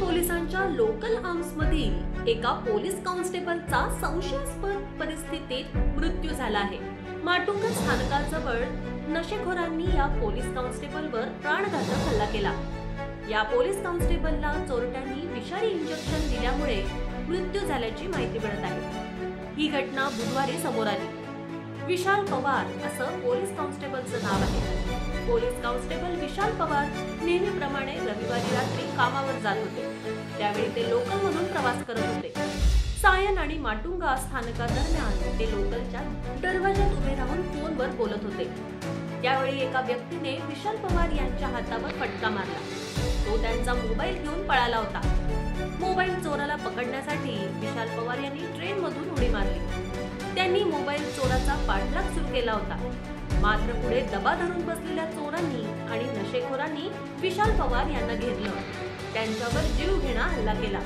पोलिसांच्या local arms मधील एका पोलीस कॉन्स्टेबलचा संशयास्पद परिस्थितीत मृत्यू झाला आहे। माटुंगा स्थानकाजवळ नशेखोरांनी या पोलीस कॉन्स्टेबलवर प्राणघातक हल्ला केला। या पोलीस कॉन्स्टेबलला चोरट्यांनी विषारी इंजेक्शन दिल्यामुळे मृत्यू झाल्याची माहिती मिळत आहे। ही घटना बुधवारी समोर आली। विशाल पवार असं पोलीस कॉन्स्टेबलचं नाव आहे। पोलीस कॉन्स्टेबल विशाल पवार नेहमीप्रमाणे रविवारी रात्री कामावर जात होते। त्यावेळी ते लोकल म्हणून प्रवास करत होते। सायन आणि माटुंगा स्थानकादरम्यान ते लोकलच्या दरवाजात उभे राहून फोनवर बोलत होते। त्यावेळी एका व्यक्तीने विशाल पवार यांच्या हातावर फटका मारला। तो त्यांचा मोबाईल घेऊन पळाला होता। मोबाईल चोराला पकडण्यासाठी विशाल पवार यांनी ट्रेनमधून उडी मारली। त्यांनी मोबाईल चोराचा पाठलाग सुरू केला होता। मात्र पुढे दबा धरून बसलेल्या चोरांनी आणि नशेखोरांनी विशाल पवार यांना घेरलं। त्यांच्यावर जीवघेणा हल्ला केला।